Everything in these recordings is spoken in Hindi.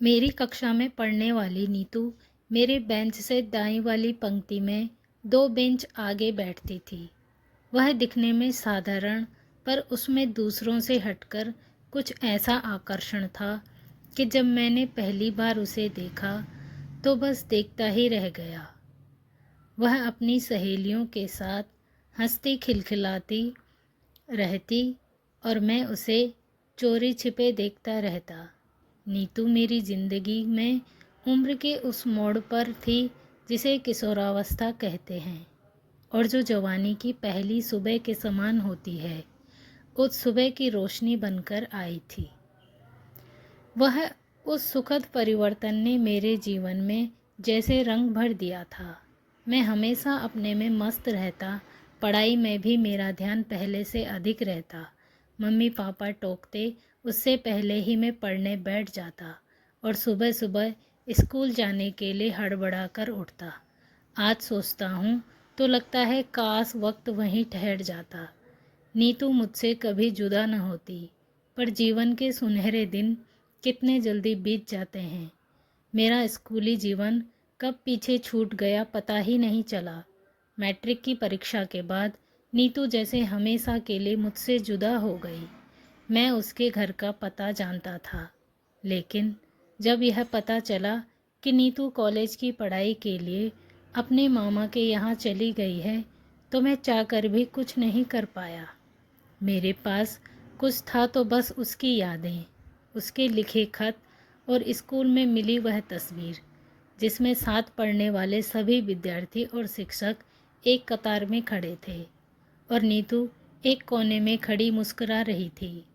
मेरी कक्षा में पढ़ने वाली नीतू मेरे बेंच से दाईं वाली पंक्ति में 2 बेंच आगे बैठती थी। वह दिखने में साधारण, पर उसमें दूसरों से हटकर कुछ ऐसा आकर्षण था कि जब मैंने पहली बार उसे देखा तो बस देखता ही रह गया। वह अपनी सहेलियों के साथ हंसती खिलखिलाती रहती और मैं उसे चोरी छिपे देखता रहता। नीतू मेरी ज़िंदगी में उम्र के उस मोड़ पर थी जिसे किशोरावस्था कहते हैं और जो जवानी की पहली सुबह के समान होती है। उस सुबह की रोशनी बनकर आई थी। वह उस सुखद परिवर्तन ने मेरे जीवन में जैसे रंग भर दिया था। मैं हमेशा अपने में मस्त रहता, पढ़ाई में भी मेरा ध्यान पहले से अधिक रहता। मम्मी पापा टोकते उससे पहले ही मैं पढ़ने बैठ जाता और सुबह सुबह स्कूल जाने के लिए हड़बड़ा कर उठता। आज सोचता हूँ तो लगता है काश वक्त वहीं ठहर जाता। नीतू मुझसे कभी जुदा न होती, पर जीवन के सुनहरे दिन कितने जल्दी बीत जाते हैं। मेरा स्कूली जीवन कब पीछे छूट गया पता ही नहीं चला। मैट्रिक की परीक्षा के बाद नीतू जैसे हमेशा के लिए मुझसे जुदा हो गई। मैं उसके घर का पता जानता था, लेकिन जब यह पता चला कि नीतू कॉलेज की पढ़ाई के लिए अपने मामा के यहाँ चली गई है, तो मैं चाहकर भी कुछ नहीं कर पाया। मेरे पास कुछ था तो बस उसकी यादें, उसके लिखे खत और स्कूल में मिली वह तस्वीर जिसमें साथ पढ़ने वाले सभी विद्यार्थी और शिक्षक एक कतार में खड़े थे और नीतू एक कोने में खड़ी मुस्कुरा रही थी।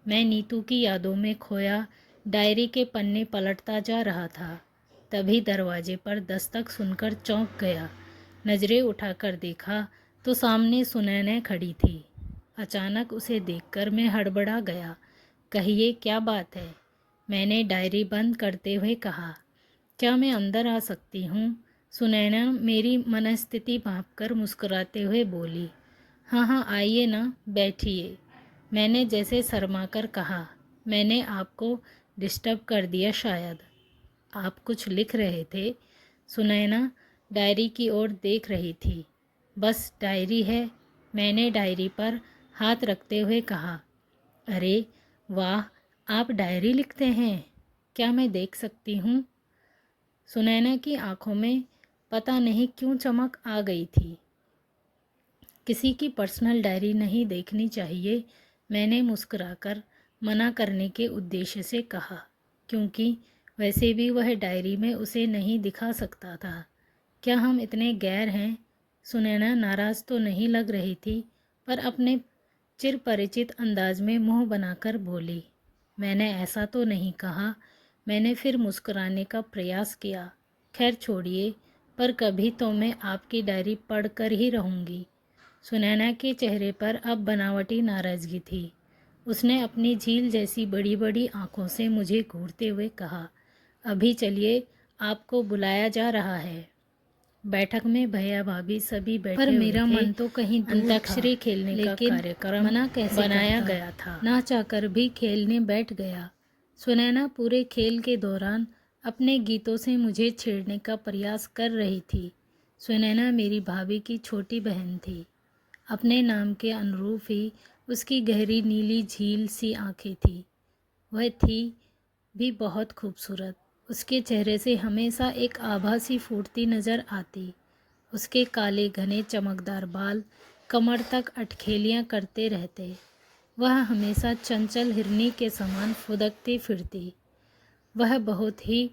मैं नीतू की यादों में खोया डायरी के पन्ने पलटता जा रहा था। तभी दरवाजे पर दस्तक सुनकर चौंक गया। नजरें उठाकर देखा तो सामने सुनैना खड़ी थी। अचानक उसे देखकर मैं हड़बड़ा गया। कहिए क्या बात है? मैंने डायरी बंद करते हुए कहा। क्या मैं अंदर आ सकती हूँ? सुनैना मेरी मनस्थिति भांपकर मुस्कुराते हुए बोली। हाँ हाँ, आइए ना, बैठिए। मैंने जैसे शर्माकर कहा। मैंने आपको डिस्टर्ब कर दिया शायद। आप कुछ लिख रहे थे? सुनैना डायरी की ओर देख रही थी। बस डायरी है, मैंने डायरी पर हाथ रखते हुए कहा। अरे वाह, आप डायरी लिखते हैं? क्या मैं देख सकती हूँ? सुनैना की आंखों में पता नहीं क्यों चमक आ गई थी। किसी की पर्सनल डायरी नहीं देखनी चाहिए, मैंने मुस्कुराकर मना करने के उद्देश्य से कहा, क्योंकि वैसे भी वह डायरी में उसे नहीं दिखा सकता था। क्या हम इतने गैर हैं? सुनैना नाराज़ तो नहीं लग रही थी, पर अपने चिर परिचित अंदाज में मुंह बनाकर बोली। मैंने ऐसा तो नहीं कहा। मैंने फिर मुस्कुराने का प्रयास किया। खैर छोड़िए, पर कभी तो मैं आपकी डायरी पढ़ कर ही रहूँगी। सुनैना के चेहरे पर अब बनावटी नाराज़गी थी। उसने अपनी झील जैसी बड़ी बड़ी आंखों से मुझे घूरते हुए कहा, अभी चलिए, आपको बुलाया जा रहा है। बैठक में भैया भाभी सभी बैठे पर मेरा मन तो कहीं अंताक्षरी खेलने का कार्यक्रम मना कैसे बनाया गया था। ना चाहकर भी खेलने बैठ गया। सुनैना पूरे खेल के दौरान अपने गीतों से मुझे छेड़ने का प्रयास कर रही थी। सुनैना मेरी भाभी की छोटी बहन थी। अपने नाम के अनुरूप ही उसकी गहरी नीली झील सी आंखें थी। वह थी भी बहुत खूबसूरत। उसके चेहरे से हमेशा एक आभासी फूटती नज़र आती। उसके काले घने चमकदार बाल कमर तक अटखेलियाँ करते रहते। वह हमेशा चंचल हिरनी के समान फुदकती फिरती। वह बहुत ही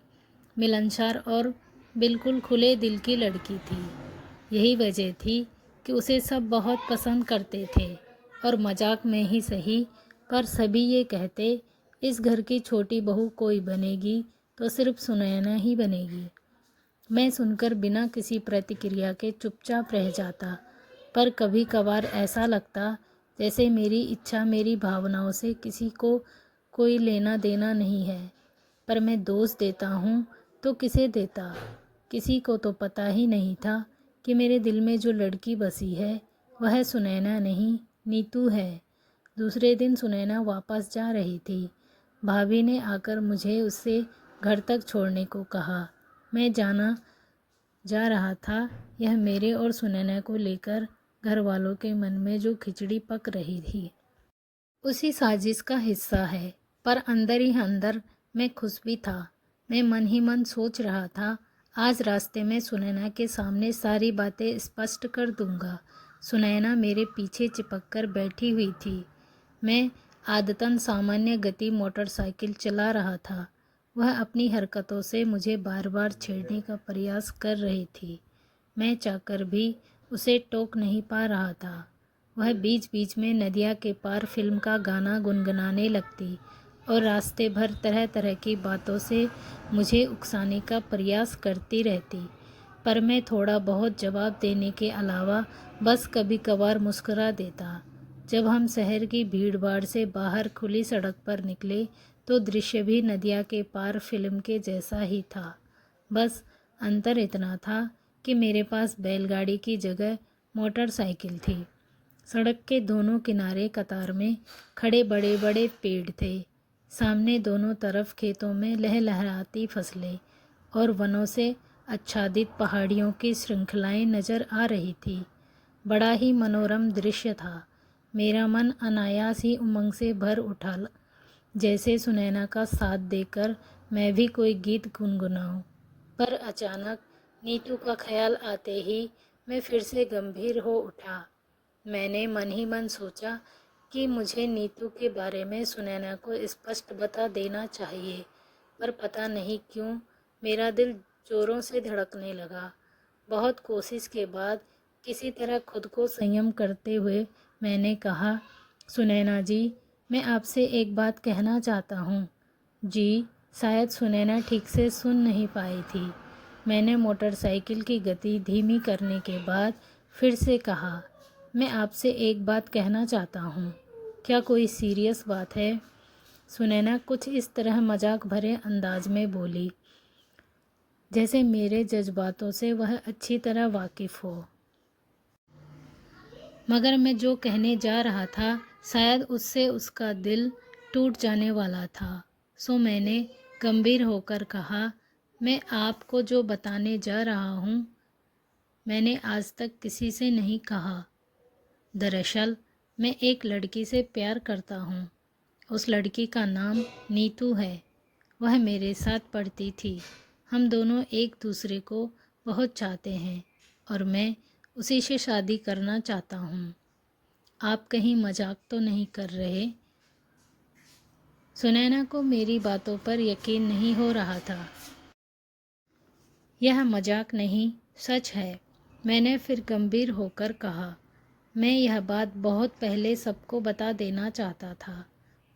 मिलनसार और बिल्कुल खुले दिल की लड़की थी। यही वजह थी कि उसे सब बहुत पसंद करते थे और मजाक में ही सही, पर सभी ये कहते, इस घर की छोटी बहू कोई बनेगी तो सिर्फ सुनैना ही बनेगी। मैं सुनकर बिना किसी प्रतिक्रिया के चुपचाप रह जाता, पर कभी कभार ऐसा लगता जैसे मेरी इच्छा मेरी भावनाओं से किसी को कोई लेना देना नहीं है। पर मैं दोष देता हूँ तो किसे देता? किसी को तो पता ही नहीं था कि मेरे दिल में जो लड़की बसी है वह सुनैना नहीं, नीतू है। दूसरे दिन सुनैना वापस जा रही थी। भाभी ने आकर मुझे उससे घर तक छोड़ने को कहा। मैं जाना जा रहा था, यह मेरे और सुनैना को लेकर घर वालों के मन में जो खिचड़ी पक रही थी उसी साजिश का हिस्सा है। पर अंदर ही अंदर मैं खुश भी था। मैं मन ही मन सोच रहा था, आज रास्ते में सुनैना के सामने सारी बातें स्पष्ट कर दूंगा। सुनैना मेरे पीछे चिपक कर बैठी हुई थी। मैं आदतन सामान्य गति मोटरसाइकिल चला रहा था। वह अपनी हरकतों से मुझे बार बार छेड़ने का प्रयास कर रही थी। मैं चाहकर भी उसे टोक नहीं पा रहा था। वह बीच बीच में नदिया के पार फिल्म का गाना गुनगुनाने लगती और रास्ते भर तरह तरह की बातों से मुझे उकसाने का प्रयास करती रहती। पर मैं थोड़ा बहुत जवाब देने के अलावा बस कभी कभार मुस्कुरा देता। जब हम शहर की भीड़ भाड़ से बाहर खुली सड़क पर निकले तो दृश्य भी नदिया के पार फिल्म के जैसा ही था। बस अंतर इतना था कि मेरे पास बैलगाड़ी की जगह मोटरसाइकिल थी। सड़क के दोनों किनारे कतार में खड़े बड़े बड़े पेड़ थे। सामने दोनों तरफ खेतों में लहलहाती फसलें और वनों से आच्छादित पहाड़ियों की श्रृंखलाएं नजर आ रही थी। बड़ा ही मनोरम दृश्य था। मेरा मन अनायास ही उमंग से भर उठा, जैसे सुनैना का साथ देकर मैं भी कोई गीत गुनगुनाऊं। पर अचानक नीतू का ख्याल आते ही मैं फिर से गंभीर हो उठा। मैंने मन ही मन सोचा कि मुझे नीतू के बारे में सुनैना को स्पष्ट बता देना चाहिए, पर पता नहीं क्यों मेरा दिल जोरों से धड़कने लगा। बहुत कोशिश के बाद किसी तरह खुद को संयम करते हुए मैंने कहा, सुनैना जी, मैं आपसे एक बात कहना चाहता हूँ। जी। शायद सुनैना ठीक से सुन नहीं पाई थी। मैंने मोटरसाइकिल की गति धीमी करने के बाद फिर से कहा, मैं आपसे एक बात कहना चाहता हूँ। क्या कोई सीरियस बात है? सुनैना कुछ इस तरह मजाक भरे अंदाज में बोली, जैसे मेरे जज्बातों से वह अच्छी तरह वाकिफ़ हो। मगर मैं जो कहने जा रहा था शायद उससे उसका दिल टूट जाने वाला था। सो मैंने गंभीर होकर कहा, मैं आपको जो बताने जा रहा हूँ मैंने आज तक किसी से नहीं कहा। दरअसल मैं एक लड़की से प्यार करता हूँ। उस लड़की का नाम नीतू है। वह मेरे साथ पढ़ती थी। हम दोनों एक दूसरे को बहुत चाहते हैं और मैं उसी से शादी करना चाहता हूँ। आप कहीं मजाक तो नहीं कर रहे? सुनैना को मेरी बातों पर यकीन नहीं हो रहा था। यह मजाक नहीं, सच है, मैंने फिर गंभीर होकर कहा। मैं यह बात बहुत पहले सबको बता देना चाहता था,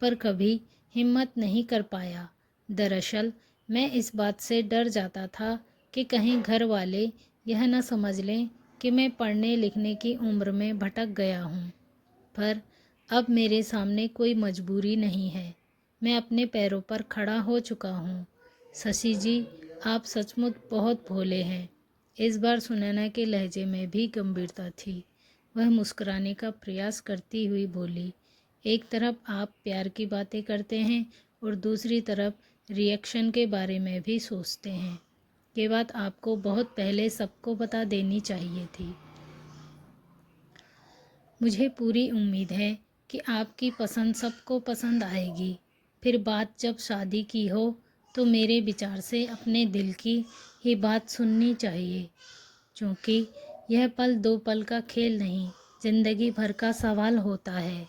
पर कभी हिम्मत नहीं कर पाया। दरअसल मैं इस बात से डर जाता था कि कहीं घर वाले यह न समझ लें कि मैं पढ़ने लिखने की उम्र में भटक गया हूँ। पर अब मेरे सामने कोई मजबूरी नहीं है। मैं अपने पैरों पर खड़ा हो चुका हूँ। शशि जी, आप सचमुच बहुत भोले हैं। इस बार सुनैना के लहजे में भी गंभीरता थी। वह मुस्कुराने का प्रयास करती हुई बोली, एक तरफ आप प्यार की बातें करते हैं और दूसरी तरफ रिएक्शन के बारे में भी सोचते हैं। ये बात आपको बहुत पहले सबको बता देनी चाहिए थी। मुझे पूरी उम्मीद है कि आपकी पसंद सबको पसंद आएगी। फिर बात जब शादी की हो तो मेरे विचार से अपने दिल की ही बात सुननी चाहिए, क्योंकि यह पल दो पल का खेल नहीं, जिंदगी भर का सवाल होता है।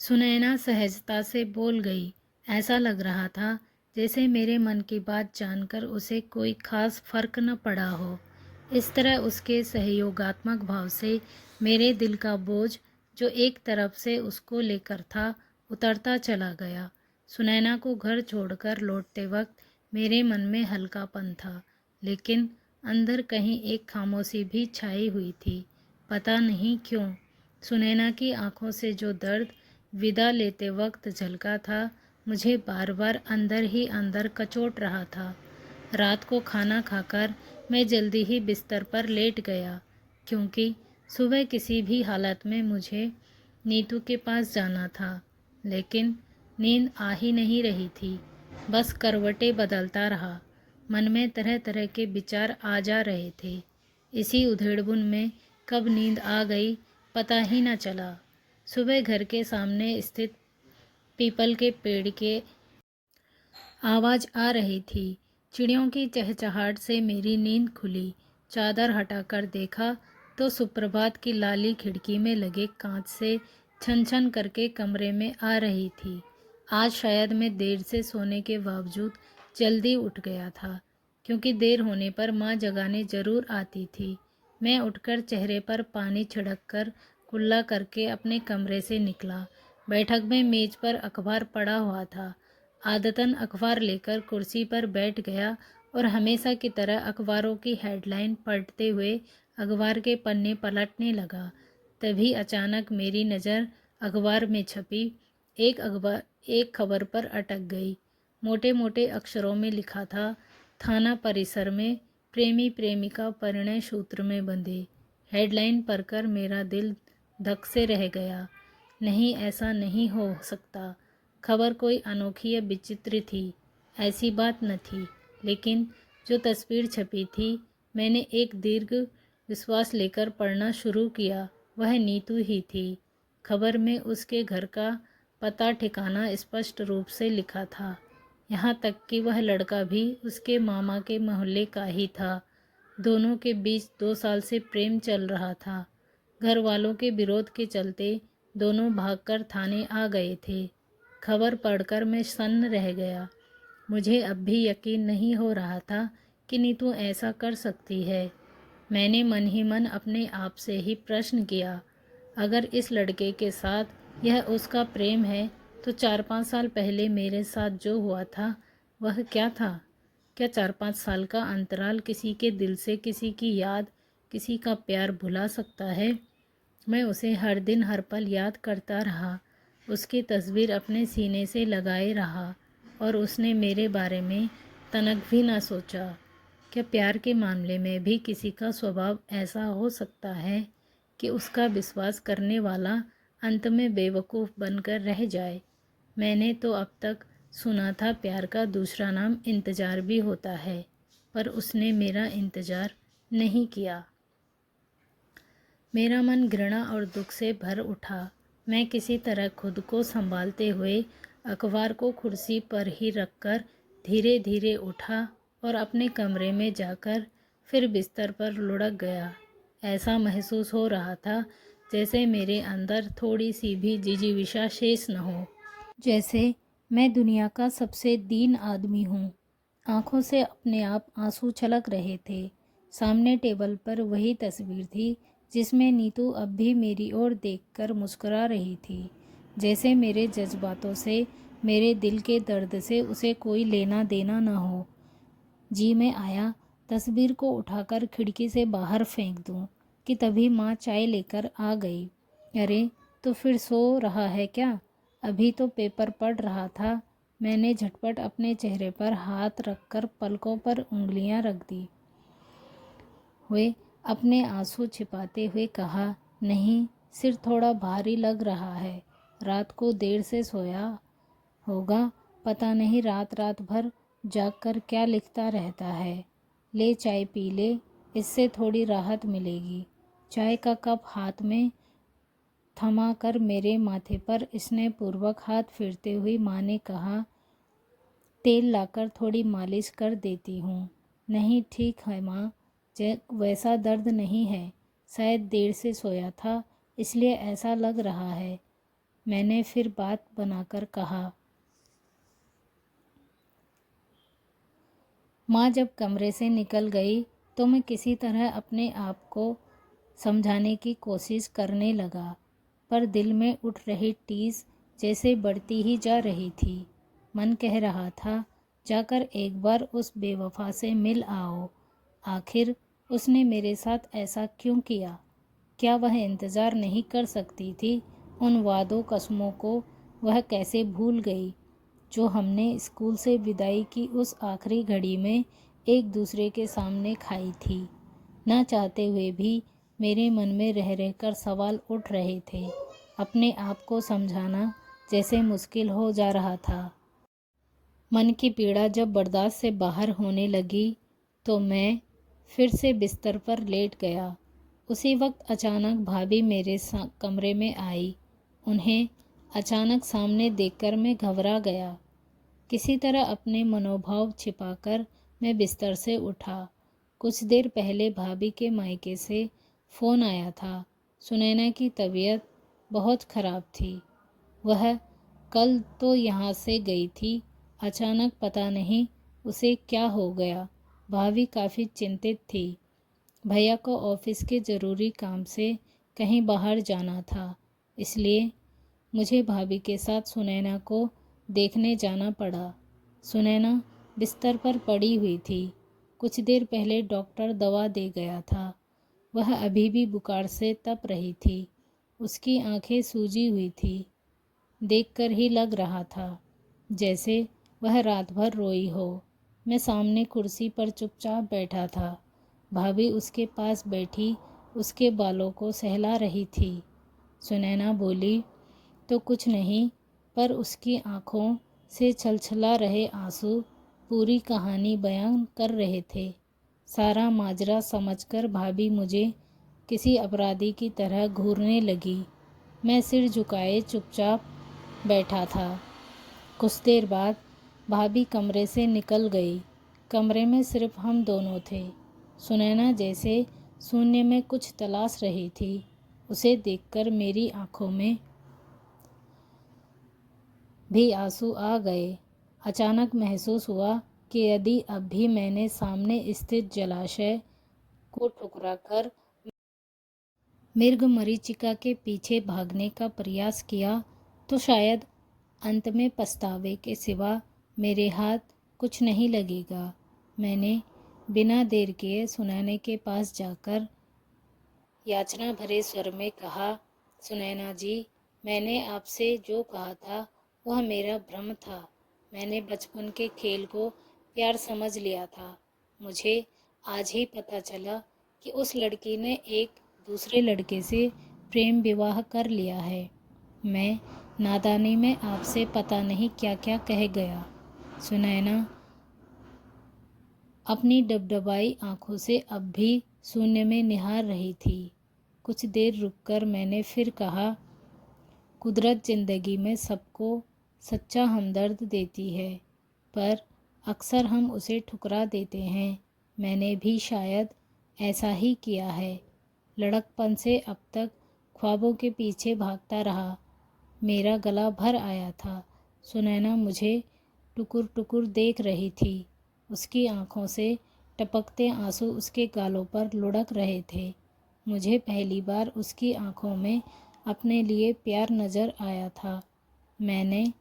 सुनैना सहजता से बोल गई। ऐसा लग रहा था जैसे मेरे मन की बात जानकर उसे कोई खास फर्क न पड़ा हो। इस तरह उसके सहयोगात्मक भाव से मेरे दिल का बोझ जो एक तरफ से उसको लेकर था उतरता चला गया। सुनैना को घर छोड़कर लौटते वक्त मेरे मन में हल्कापन था, लेकिन अंदर कहीं एक खामोशी भी छाई हुई थी। पता नहीं क्यों सुनैना की आंखों से जो दर्द विदा लेते वक्त झलका था, मुझे बार बार अंदर ही अंदर कचोट रहा था। रात को खाना खाकर मैं जल्दी ही बिस्तर पर लेट गया, क्योंकि सुबह किसी भी हालत में मुझे नीतू के पास जाना था। लेकिन नींद आ ही नहीं रही थी। बस करवटें बदलता रहा। मन में तरह तरह के विचार आ जा रहे थे। इसी उधेड़बुन में कब नींद आ गई पता ही न चला। सुबह घर के सामने स्थित पीपल के पेड़ के आवाज़ आ रही थी। चिड़ियों की चहचहाट से मेरी नींद खुली। चादर हटाकर देखा तो सुप्रभात की लाली खिड़की में लगे कांच से छन छन करके कमरे में आ रही थी। आज शायद मैं देर से सोने के बावजूद जल्दी उठ गया था, क्योंकि देर होने पर माँ जगाने ज़रूर आती थी। मैं उठकर चेहरे पर पानी छिड़क कर कुल्ला करके अपने कमरे से निकला। बैठक में मेज पर अखबार पड़ा हुआ था। आदतन अखबार लेकर कुर्सी पर बैठ गया और हमेशा की तरह अखबारों की हेडलाइन पढ़ते हुए अखबार के पन्ने पलटने लगा। तभी अचानक मेरी नज़र अखबार में छपी एक खबर पर अटक गई। मोटे मोटे अक्षरों में लिखा था, थाना परिसर में प्रेमी प्रेमिका परिणय सूत्र में बंधे। हेडलाइन पढ़कर मेरा दिल धक से रह गया। नहीं, ऐसा नहीं हो सकता। खबर कोई अनोखी या विचित्र थी, ऐसी बात न थी। लेकिन जो तस्वीर छपी थी, मैंने एक दीर्घ विश्वास लेकर पढ़ना शुरू किया। वह नीतू ही थी। खबर में उसके घर का पता ठिकाना स्पष्ट रूप से लिखा था। यहाँ तक कि वह लड़का भी उसके मामा के मोहल्ले का ही था। दोनों के बीच 2 साल से प्रेम चल रहा था। घर वालों के विरोध के चलते दोनों भागकर थाने आ गए थे। खबर पढ़कर मैं सन्न रह गया। मुझे अब भी यकीन नहीं हो रहा था कि नीतू ऐसा कर सकती है। मैंने मन ही मन अपने आप से ही प्रश्न किया, अगर इस लड़के के साथ यह उसका प्रेम है तो 4-5 साल पहले मेरे साथ जो हुआ था वह क्या था? क्या 4-5 साल का अंतराल किसी के दिल से किसी की याद, किसी का प्यार भुला सकता है? मैं उसे हर दिन हर पल याद करता रहा, उसकी तस्वीर अपने सीने से लगाए रहा और उसने मेरे बारे में तनक भी ना सोचा। क्या प्यार के मामले में भी किसी का स्वभाव ऐसा हो सकता है कि उसका विश्वास करने वाला अंत में बेवकूफ़ बनकर रह जाए? मैंने तो अब तक सुना था प्यार का दूसरा नाम इंतज़ार भी होता है, पर उसने मेरा इंतज़ार नहीं किया। मेरा मन घृणा और दुख से भर उठा। मैं किसी तरह खुद को संभालते हुए अखबार को कुर्सी पर ही रखकर धीरे धीरे उठा और अपने कमरे में जाकर फिर बिस्तर पर लुढ़क गया। ऐसा महसूस हो रहा था जैसे मेरे अंदर थोड़ी सी भी जिजीविषा शेष न हो, जैसे मैं दुनिया का सबसे दीन आदमी हूँ। आंखों से अपने आप आंसू छलक रहे थे। सामने टेबल पर वही तस्वीर थी जिसमें नीतू अब भी मेरी ओर देखकर मुस्कुरा रही थी, जैसे मेरे जज्बातों से, मेरे दिल के दर्द से उसे कोई लेना देना न हो। जी में आया तस्वीर को उठाकर खिड़की से बाहर फेंक दूं कि तभी माँ चाय लेकर आ गई। अरे, तो फिर सो रहा है क्या? अभी तो पेपर पढ़ रहा था। मैंने झटपट अपने चेहरे पर हाथ रखकर पलकों पर उंगलियां रख दी हुए अपने आंसू छिपाते हुए कहा, नहीं, सिर थोड़ा भारी लग रहा है। रात को देर से सोया होगा, पता नहीं रात रात भर जागकर क्या लिखता रहता है। ले चाय पी ले, इससे थोड़ी राहत मिलेगी। चाय का कप हाथ में थमा कर मेरे माथे पर स्नेहपूर्वक हाथ फेरते हुए माँ ने कहा, तेल लाकर थोड़ी मालिश कर देती हूँ। नहीं, ठीक है माँ, वैसा दर्द नहीं है। शायद देर से सोया था इसलिए ऐसा लग रहा है, मैंने फिर बात बनाकर कहा। माँ जब कमरे से निकल गई तो मैं किसी तरह अपने आप को समझाने की कोशिश करने लगा, पर दिल में उठ रही टीस जैसे बढ़ती ही जा रही थी। मन कह रहा था, जाकर एक बार उस बेवफा से मिल आओ। आखिर उसने मेरे साथ ऐसा क्यों किया? क्या वह इंतज़ार नहीं कर सकती थी? उन वादों कसमों को वह कैसे भूल गई जो हमने स्कूल से विदाई की उस आखिरी घड़ी में एक दूसरे के सामने खाई थी? ना चाहते हुए भी मेरे मन में रह रहकर सवाल उठ रहे थे। अपने आप को समझाना जैसे मुश्किल हो जा रहा था। मन की पीड़ा जब बर्दाश्त से बाहर होने लगी तो मैं फिर से बिस्तर पर लेट गया। उसी वक्त अचानक भाभी मेरे कमरे में आई। उन्हें अचानक सामने देखकर मैं घबरा गया। किसी तरह अपने मनोभाव छिपाकर मैं बिस्तर से उठा। कुछ देर पहले भाभी के मायके से फ़ोन आया था। सुनैना की तबीयत बहुत ख़राब थी। वह कल तो यहाँ से गई थी, अचानक पता नहीं उसे क्या हो गया। भाभी काफ़ी चिंतित थी। भैया को ऑफिस के ज़रूरी काम से कहीं बाहर जाना था, इसलिए मुझे भाभी के साथ सुनैना को देखने जाना पड़ा। सुनैना बिस्तर पर पड़ी हुई थी। कुछ देर पहले डॉक्टर दवा दे गया था। वह अभी भी बुखार से तप रही थी। उसकी आंखें सूजी हुई थी। देखकर ही लग रहा था जैसे वह रात भर रोई हो। मैं सामने कुर्सी पर चुपचाप बैठा था। भाभी उसके पास बैठी उसके बालों को सहला रही थी। सुनैना बोली तो कुछ नहीं, पर उसकी आंखों से छलछला रहे आंसू पूरी कहानी बयान कर रहे थे। सारा माजरा समझकर भाभी मुझे किसी अपराधी की तरह घूरने लगी। मैं सिर झुकाए चुपचाप बैठा था। कुछ देर बाद भाभी कमरे से निकल गई। कमरे में सिर्फ हम दोनों थे। सुनैना जैसे शून्य में कुछ तलाश रही थी। उसे देखकर मेरी आंखों में भी आंसू आ गए। अचानक महसूस हुआ कि यदि अब भी मैंने सामने स्थित जलाशय को ठुकराकर मृग मरीचिका के पीछे भागने का प्रयास किया तो शायद अंत में पछतावे के सिवा मेरे हाथ कुछ नहीं लगेगा। मैंने बिना देर किए सुनैना के पास जाकर याचना भरे स्वर में कहा, सुनैना जी, मैंने आपसे जो कहा था वह मेरा भ्रम था। मैंने बचपन के खेल को प्यार समझ लिया था। मुझे आज ही पता चला कि उस लड़की ने एक दूसरे लड़के से प्रेम विवाह कर लिया है। मैं नादानी में आपसे पता नहीं क्या क्या कह गया। सुनैना अपनी डबडबाई आंखों से अब भी शून्य में निहार रही थी। कुछ देर रुककर मैंने फिर कहा, कुदरत ज़िंदगी में सबको सच्चा हमदर्द देती है, पर अक्सर हम उसे ठुकरा देते हैं। मैंने भी शायद ऐसा ही किया है। लड़कपन से अब तक ख्वाबों के पीछे भागता रहा। मेरा गला भर आया था। सुनैना मुझे टुकुर टुकुर देख रही थी। उसकी आंखों से टपकते आंसू उसके गालों पर लुढ़क रहे थे। मुझे पहली बार उसकी आंखों में अपने लिए प्यार नज़र आया था। मैंने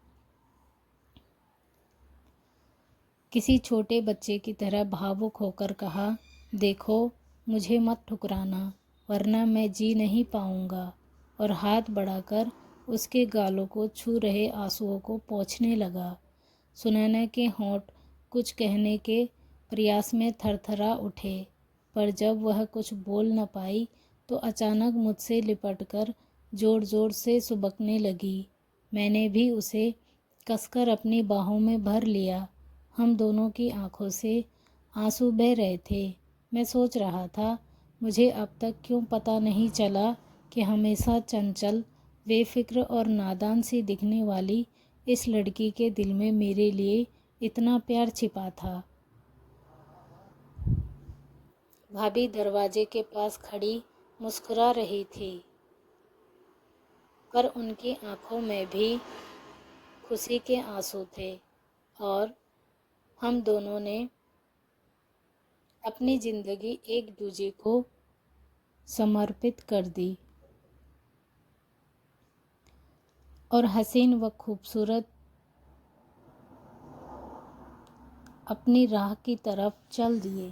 किसी छोटे बच्चे की तरह भावुक होकर कहा, देखो, मुझे मत ठुकराना, वरना मैं जी नहीं पाऊंगा। और हाथ बढ़ाकर उसके गालों को छू रहे आंसुओं को पोंछने लगा। सुनैना के होंठ कुछ कहने के प्रयास में थरथरा उठे, पर जब वह कुछ बोल न पाई तो अचानक मुझसे लिपटकर जोर जोर से सुबकने लगी। मैंने भी उसे कसकर अपनी बाहों में भर लिया। हम दोनों की आंखों से आंसू बह रहे थे। मैं सोच रहा था, मुझे अब तक क्यों पता नहीं चला कि हमेशा चंचल, बेफिक्र और नादान सी दिखने वाली इस लड़की के दिल में मेरे लिए इतना प्यार छिपा था। भाभी दरवाजे के पास खड़ी मुस्कुरा रही थी, पर उनकी आंखों में भी खुशी के आंसू थे। और हम दोनों ने अपनी ज़िंदगी एक दूजे को समर्पित कर दी और हसीन व खूबसूरत अपनी राह की तरफ चल दिए।